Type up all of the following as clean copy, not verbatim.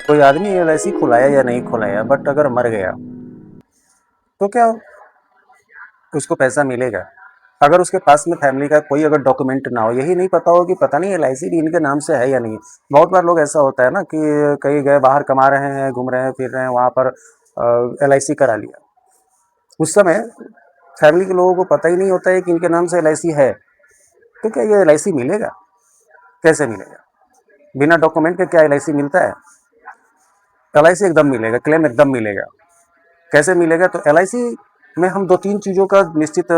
कोई आदमी एलआईसी खुलाया या नहीं खुलाया, बट अगर मर गया तो क्या उसको पैसा मिलेगा? अगर उसके पास में फैमिली का कोई अगर डॉक्यूमेंट ना हो, यही नहीं पता हो कि पता नहीं एलआईसी भी इनके नाम से है या नहीं। बहुत बार लोग ऐसा होता है ना कि कहीं गए बाहर कमा रहे हैं, घूम रहे हैं, फिर रहे हैं, वहाँ पर एलआईसी करा लिया। उस समय फैमिली के लोगों को पता ही नहीं होता है कि इनके नाम से एलआईसी है। तो क्या ये एलआईसी मिलेगा? कैसे मिलेगा? बिना डॉक्यूमेंट के क्या एलआईसी मिलता है? एलआईसी एकदम मिलेगा, क्लेम एकदम मिलेगा। कैसे मिलेगा? तो एलआईसी में हम दो तीन चीज़ों का निश्चित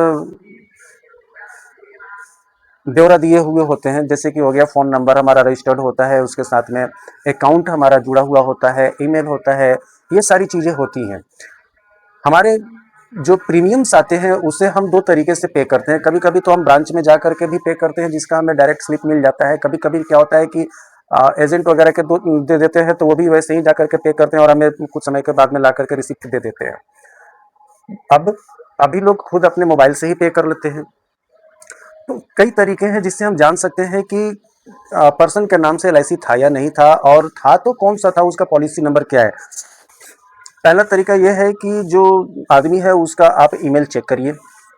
ब्यौरा दिए हुए होते हैं। जैसे कि हो गया, फ़ोन नंबर हमारा रजिस्टर्ड होता है, उसके साथ में अकाउंट हमारा जुड़ा हुआ होता है, ईमेल होता है, ये सारी चीज़ें होती हैं। हमारे जो प्रीमियम्स आते हैं उसे हम दो तरीके से पे करते हैं। कभी कभी तो हम ब्रांच में जा करके भी पे करते हैं, जिसका हमें डायरेक्ट स्लिप मिल जाता है। कभी कभी क्या होता है कि एजेंट वगैरह के दे देते हैं, तो वो भी वैसे ही जा करके पे करते हैं और हमें कुछ समय के बाद में ला करके रिसिप्ट दे देते हैं। अब अभी लोग खुद अपने मोबाइल से ही पे कर लेते हैं। तो कई तरीके हैं जिससे हम जान सकते हैं कि पर्सन के नाम से एलआईसी था या नहीं था, और था तो कौन सा था, उसका पॉलिसी नंबर क्या है। पहला तरीका यह है कि जो आदमी है उसका आप ईमेल चेक करिए।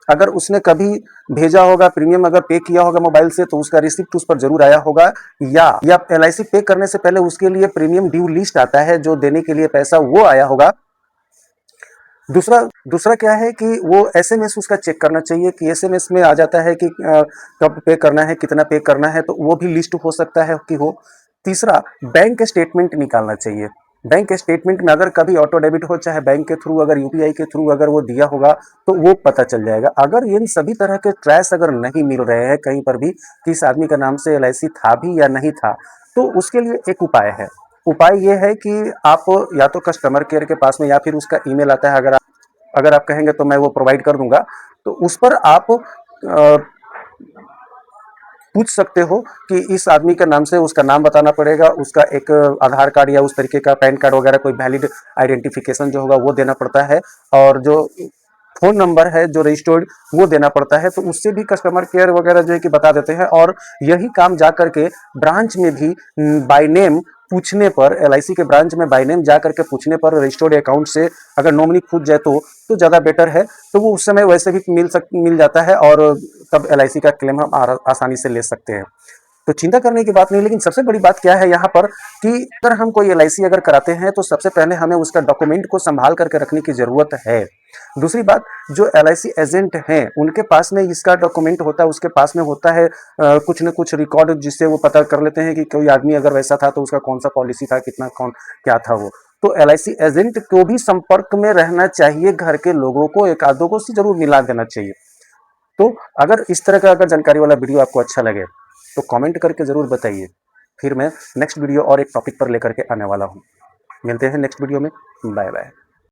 अगर उसने कभी भेजा होगा, प्रीमियम अगर पे किया होगा मोबाइल से, तो उसका रिसिप्ट उस पर जरूर आया होगा। या एलआईसी पे करने से पहले उसके लिए प्रीमियम ड्यू लिस्ट आता है, जो देने के लिए पैसा वो आया होगा। दूसरा दूसरा क्या है कि वो एसएमएस उसका चेक करना चाहिए कि एसएमएस में आ जाता है कि कब पे करना है, कितना पे करना है, तो वो भी लिस्ट हो सकता है कि हो। तीसरा, बैंक स्टेटमेंट निकालना चाहिए। बैंक स्टेटमेंट में अगर कभी ऑटो डेबिट हो, चाहे बैंक के थ्रू, अगर यूपीआई के थ्रू अगर वो दिया होगा, तो वो पता चल जाएगा। अगर इन सभी तरह के ट्रेस अगर नहीं मिल रहे हैं कहीं पर भी कि इस आदमी का नाम से एलआईसी था भी या नहीं था, तो उसके लिए एक उपाय है। उपाय ये है कि आप या तो कस्टमर केयर के पास में, या फिर उसका ईमेल आता है, अगर आप कहेंगे तो मैं वो प्रोवाइड कर दूंगा। तो उस पर आप पूछ सकते हो कि इस आदमी के नाम से, उसका नाम बताना पड़ेगा, उसका एक आधार कार्ड या उस तरीके का पैन कार्ड वगैरह कोई वैलिड आइडेंटिफिकेशन जो होगा वो देना पड़ता है, और जो फ़ोन नंबर है जो रजिस्टर्ड वो देना पड़ता है। तो उससे भी कस्टमर केयर वगैरह जो है कि बता देते हैं। और यही काम जा करके ब्रांच में भी बाय नेम पूछने पर, एलआईसी के ब्रांच में बाय नेम जा करके पूछने पर रजिस्टर्ड अकाउंट से अगर नॉमिनी पूछ जाए तो ज़्यादा बेटर है। तो वो उस समय वैसे भी मिल जाता है, और तब एलआईसी का क्लेम हम आसानी से ले सकते हैं। तो चिंता करने की बात नहीं। लेकिन सबसे बड़ी बात क्या है यहाँ पर कि अगर हम कोई एलआईसी अगर कराते हैं, तो सबसे पहले हमें उसका डॉक्यूमेंट को संभाल करके रखने की जरूरत है। दूसरी बात, जो एलआईसी एजेंट हैं उनके पास में इसका डॉक्यूमेंट होता है, उसके पास में होता है कुछ न कुछ रिकॉर्ड, जिससे वो पता कर लेते हैं कि कोई आदमी अगर वैसा था तो उसका कौन सा पॉलिसी था, कितना कौन क्या था वो। तो एलआईसी एजेंट को भी संपर्क में रहना चाहिए, घर के लोगों को एक आधों को जरूर मिला देना चाहिए। तो अगर इस तरह का अगर जानकारी वाला वीडियो आपको अच्छा लगे तो कमेंट करके ज़रूर बताइए। फिर मैं नेक्स्ट वीडियो और एक टॉपिक पर लेकर के आने वाला हूँ। मिलते हैं नेक्स्ट वीडियो में। Bye bye.